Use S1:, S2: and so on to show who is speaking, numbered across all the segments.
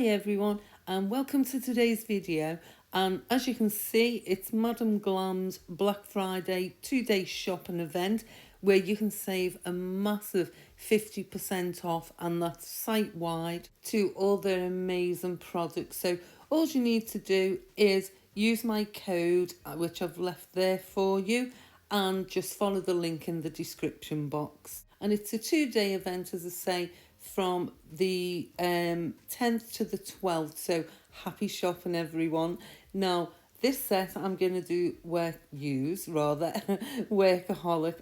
S1: everyone, and welcome to today's video. And as you can see, it's Madam Glam's Black Friday 2-day shopping event where you can save a massive 50% off, and that's site-wide, to all their amazing products. So all you need to do is use my code, which I've left there for you, and just follow the link in the description box. And it's a 2-day event, as I say, from the 10th to the 12th. So happy shopping, everyone. Now, this set I'm going to do Workaholic.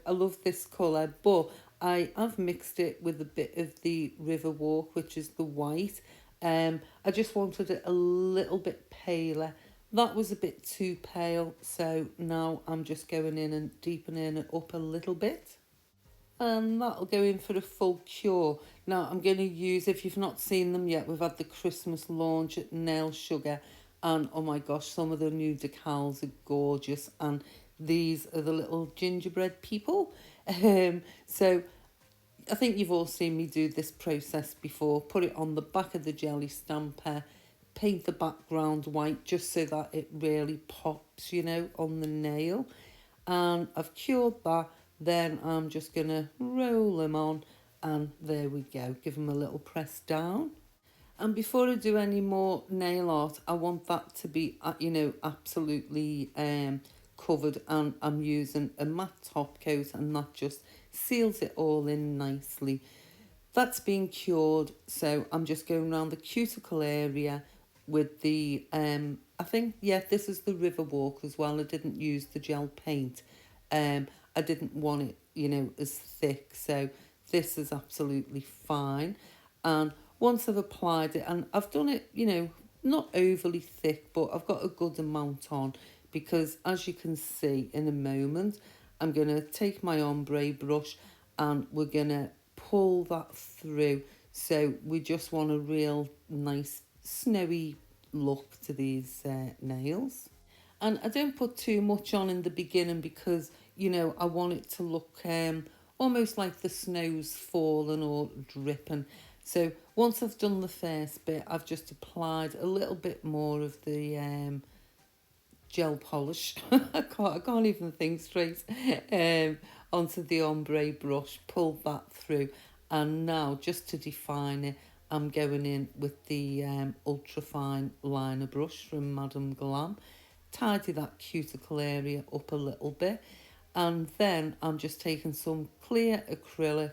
S1: I love this colour, but I have mixed it with a bit of the River Walk, which is the white. I just wanted it a little bit paler. That was a bit too pale, so now I'm just going in and deepening it up a little bit. And that'll go in for a full cure. Now I'm going to use, if you've not seen them yet, we've had the Christmas launch at Nail Sugar, and oh my gosh, some of the new decals are gorgeous, and these are the little gingerbread people. So I think you've all seen me do this process before. Put it on the back of the jelly stamper, paint the background white just so that it really pops, you know, on the nail. And I've cured that. Then I'm just going to roll them on, and there we go. Give them a little press down. And before I do any more nail art, I want that to be, you know, absolutely covered. And I'm using a matte top coat, and that just seals it all in nicely. That's been cured, so I'm just going around the cuticle area with the, I think, yeah, this is the River Walk as well. I didn't use the gel paint. I didn't want it, you know, as thick, so this is absolutely fine. And once I've applied it, and I've done it, you know, not overly thick, but I've got a good amount on, because as you can see in a moment, I'm going to take my ombre brush and we're going to pull that through. So we just want a real nice snowy look to these nails. And I don't put too much on in the beginning because, you know, I want it to look almost like the snow's fallen or dripping. So once I've done the first bit, I've just applied a little bit more of the gel polish. I can't even think straight. Onto the ombre brush, pulled that through. And now, just to define it, I'm going in with the ultrafine liner brush from Madam Glam. Tidy that cuticle area up a little bit, and then I'm just taking some clear acrylic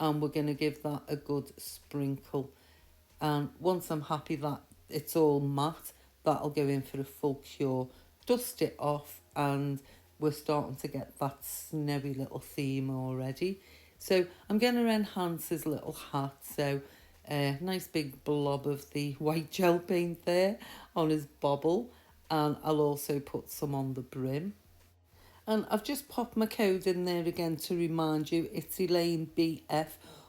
S1: and we're going to give that a good sprinkle. And once I'm happy that it's all matte, that'll go in for a full cure. Dust it off, and we're starting to get that snowy little theme already. So I'm going to enhance his little hat. So a nice big blob of the white gel paint there on his bobble. And I'll also put some on the brim. And I've just popped my code in there again to remind you. It's ELAINEBF,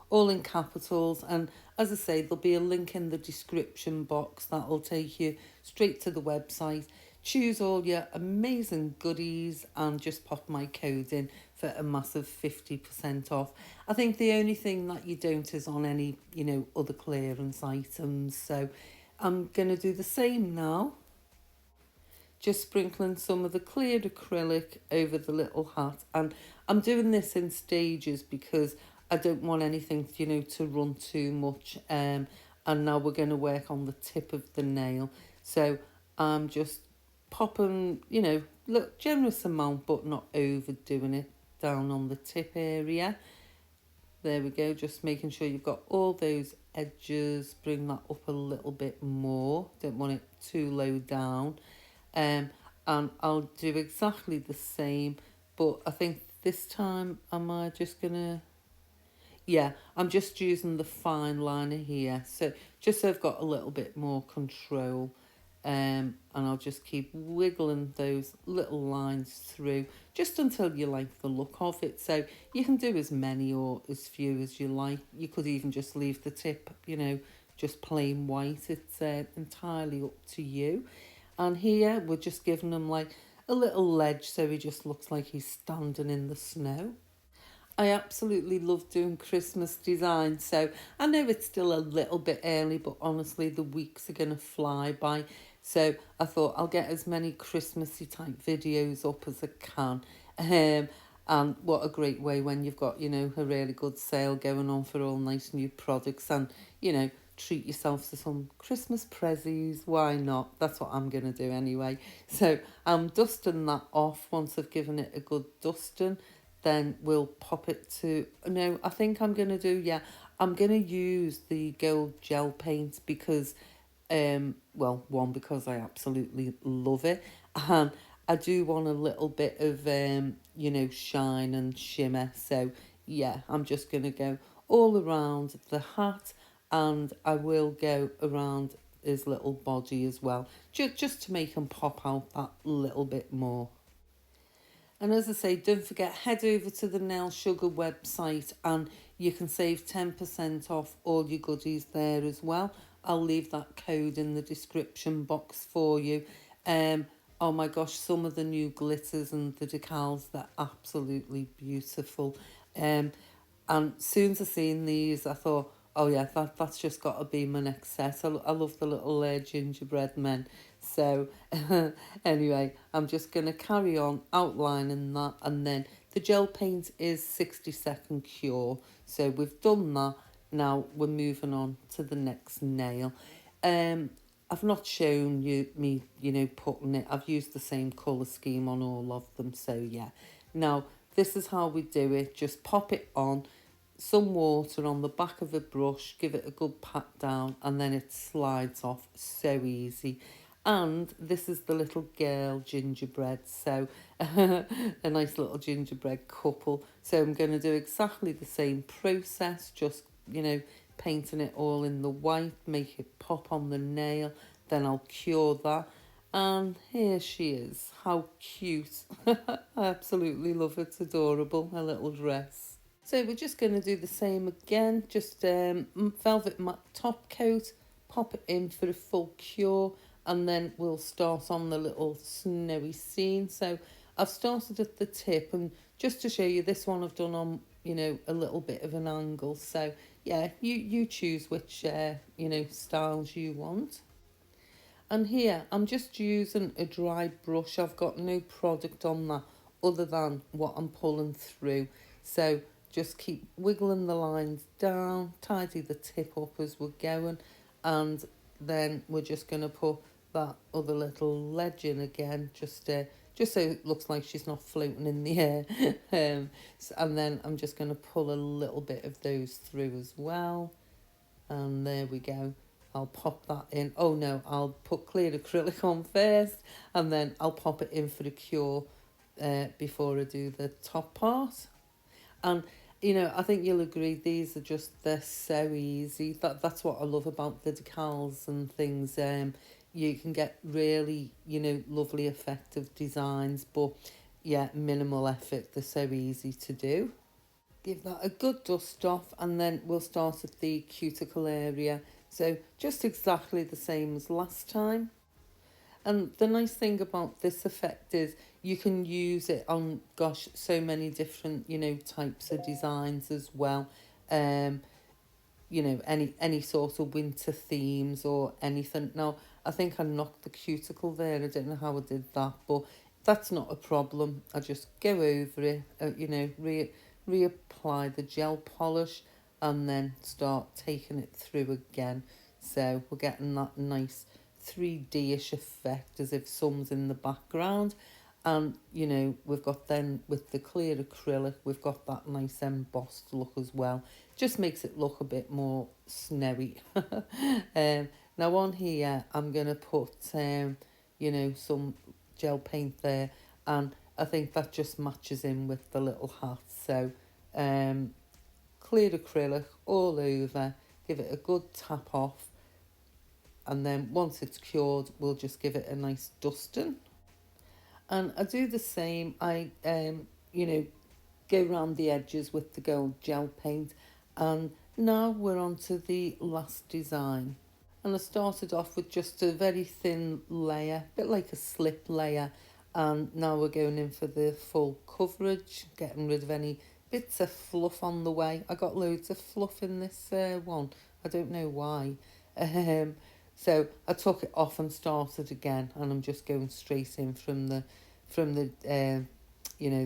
S1: all in capitals. And as I say, there'll be a link in the description box that'll take you straight to the website. Choose all your amazing goodies and just pop my code in for a massive 50% off. I think the only thing that you don't is on any, you know, other clearance items. So I'm going to do the same now. Just sprinkling some of the cleared acrylic over the little hat. And I'm doing this in stages because I don't want anything, you know, to run too much. And now we're going to work on the tip of the nail. So I'm just popping, you know, look, generous amount, but not overdoing it, down on the tip area. There we go, just making sure you've got all those edges. Bring that up a little bit more. Don't want it too low down. And I'll do exactly the same, but I think this time am I just gonna, yeah, I'm just using the fine liner here, so just so I've got a little bit more control. And I'll just keep wiggling those little lines through just until you like the look of it. So you can do as many or as few as you like. You could even just leave the tip, you know, just plain white. It's entirely up to you. And here we're just giving him like a little ledge, so he just looks like he's standing in the snow. I absolutely love doing Christmas design. So I know it's still a little bit early, but honestly, the weeks are going to fly by. So I thought I'll get as many Christmassy type videos up as I can. And what a great way when you've got, a really good sale going on for all nice new products and, treat yourself to some Christmas prezzies. Why not? That's what I'm going to do anyway. So I'm dusting that off once I've given it a good dusting. Then we'll pop it to, no, I think I'm going to do, yeah, I'm going to use the gold gel paint because, well, one, because I absolutely love it, and I do want a little bit of, shine and shimmer. So yeah, I'm just going to go all around the hat, and I will go around his little body as well, just to make him pop out that little bit more. And as I say, don't forget, head over to the Nail Sugar website and you can save 10% off all your goodies there as well. I'll leave that code in the description box for you. Oh my gosh, some of the new glitters and the decals, they're absolutely beautiful. Um, and soon as I seen these, I thought, oh yeah, that's just got to be my next set. I love the little gingerbread men. So anyway, I'm just going to carry on outlining that, and then the gel paint is 60-second cure. So we've done that. Now we're moving on to the next nail. I've not shown me, putting it. I've used the same colour scheme on all of them. So yeah. Now this is how we do it. Just pop it on, some water on the back of a brush, give it a good pat down, and then it slides off so easy. And this is the little girl gingerbread, so a nice little gingerbread couple. So I'm going to do exactly the same process, just, painting it all in the white, make it pop on the nail, then I'll cure that. And here she is. How cute. I absolutely love it. It's adorable, her little dress. So we're just going to do the same again, just velvet matte top coat, pop it in for a full cure, and then we'll start on the little snowy scene. So I've started at the tip, and just to show you, this one I've done on, a little bit of an angle. So yeah, you choose which, styles you want. And here, I'm just using a dry brush. I've got no product on that other than what I'm pulling through. So just keep wiggling the lines down, tidy the tip up as we're going. And then we're just going to put that other little ledge in again, just so it looks like she's not floating in the air. And then I'm just going to pull a little bit of those through as well. And there we go. I'll pop that in. Oh no, I'll put clear acrylic on first, and then I'll pop it in for the cure before I do the top part. And I think you'll agree, these are they're so easy. That's what I love about the decals and things. You can get really, lovely effective designs, but yeah, minimal effort. They're so easy to do. Give that a good dust off, and then we'll start at the cuticle area. So just exactly the same as last time. And the nice thing about this effect is you can use it on, gosh, so many different, types of designs as well. Um, any sort of winter themes or anything. Now, I think I knocked the cuticle there. I don't know how I did that, but that's not a problem. I just go over it, reapply the gel polish, and then start taking it through again. So we're getting that nice 3D-ish effect as if some's in the background. And, we've got then with the clear acrylic, we've got that nice embossed look as well. Just makes it look a bit more snowy. Now on here, I'm going to put, some gel paint there. And I think that just matches in with the little hat. So clear acrylic all over, give it a good tap off. And then once it's cured, we'll just give it a nice dusting. And I do the same. I, go around the edges with the gold gel paint. And now we're on to the last design. And I started off with just a very thin layer, a bit like a slip layer. And now we're going in for the full coverage, getting rid of any bits of fluff on the way. I got loads of fluff in this one. I don't know why. Um, so I took it off and started again, and I'm just going straight in from the you know,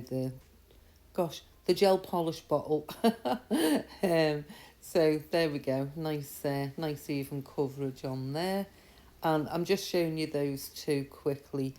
S1: the gel polish bottle. um, so there we go. Nice even coverage on there. And I'm just showing you those two quickly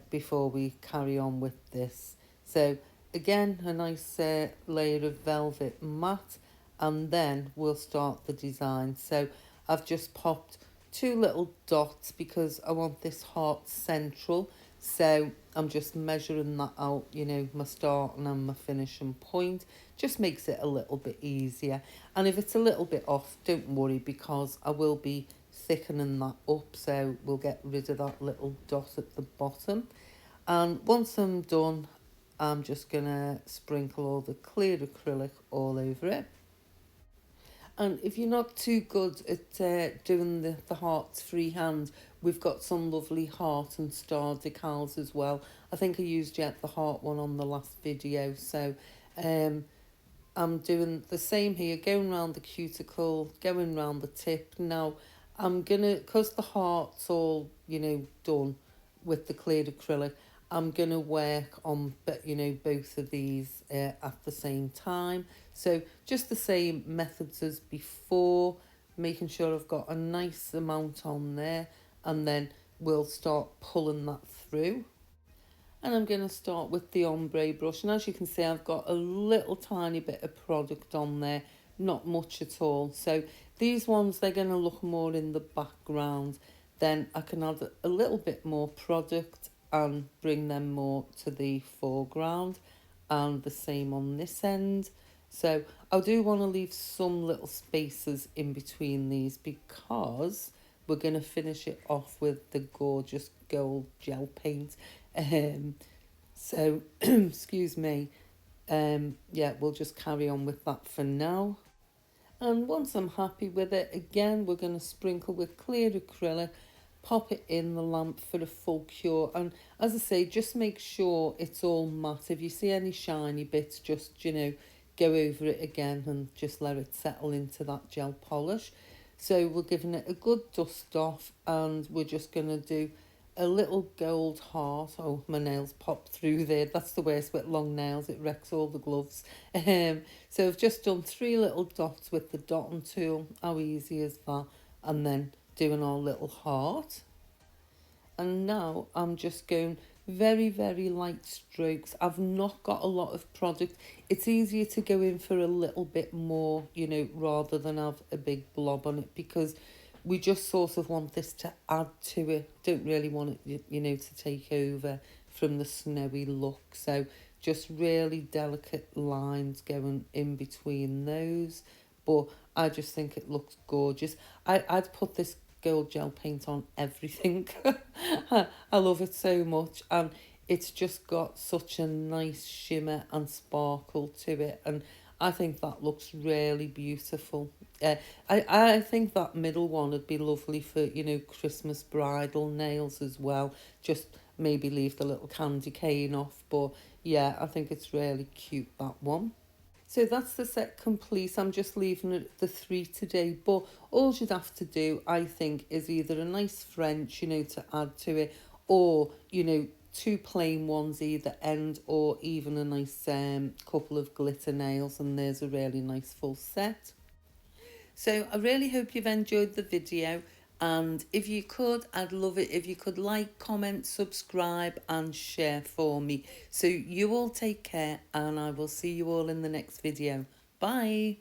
S1: before we carry on with this. So again, a nice layer of velvet matte, and then we'll start the design. So I've just popped two little dots because I want this heart central. So I'm just measuring that out, you know, my start and my finishing point. Just makes it a little bit easier. And if it's a little bit off, don't worry, because I will be thickening that up, so we'll get rid of that little dot at the bottom. And once I'm done, I'm just gonna sprinkle all the clear acrylic all over it. And if you're not too good at doing the hearts freehand, we've got some lovely heart and star decals as well. I think I used the heart one on the last video. So um, I'm doing the same here, going around the cuticle, going around the tip. Now I'm gonna, because the heart's all, you know, done with the cleared acrylic, I'm gonna work on, you know, both of these at the same time. So just the same methods as before, making sure I've got a nice amount on there, and then we'll start pulling that through. And I'm going to start with the ombre brush, and as you can see, I've got a little tiny bit of product on there, not much at all. So these ones, they're going to look more in the background. Then I can add a little bit more product and bring them more to the foreground, and the same on this end. So I do want to leave some little spaces in between these, because we're going to finish it off with the gorgeous gold gel paint. Um, so, excuse me. Yeah, we'll just carry on with that for now. And once I'm happy with it, again, we're going to sprinkle with clear acrylic, pop it in the lamp for a full cure. And as I say, just make sure it's all matte. If you see any shiny bits, just, you know, go over it again and just let it settle into that gel polish. So we're giving it a good dust off, and we're just going to do a little gold heart. Oh, my nails popped through there. That's the worst with long nails. It wrecks all the gloves. So I've just done 3 little dots with the dotting tool. How easy is that? And then doing our little heart. And now I'm just going very light strokes. I've not got a lot of product. It's easier to go in for a little bit more, you know, rather than have a big blob on it, because we just sort of want this to add to it. Don't really want it, you know, to take over from the snowy look. So just really delicate lines going in between those. But I just think it looks gorgeous. I'd put this gold gel paint on everything. I love it so much, and it's just got such a nice shimmer and sparkle to it, and I think that looks really beautiful. I think that middle one would be lovely for, you know, Christmas bridal nails as well. Just maybe leave the little candy cane off, but yeah, I think it's really cute, that one. So that's the set complete. I'm just leaving it at the 3 today, but all you'd have to do, I think, is either a nice French, you know, to add to it, or, you know, 2 plain ones either end, or even a nice couple of glitter nails, and there's a really nice full set. So I really hope you've enjoyed the video, and if you could, I'd love it if you could like, comment, subscribe and share for me. So you all take care, and I will see you all in the next video. Bye.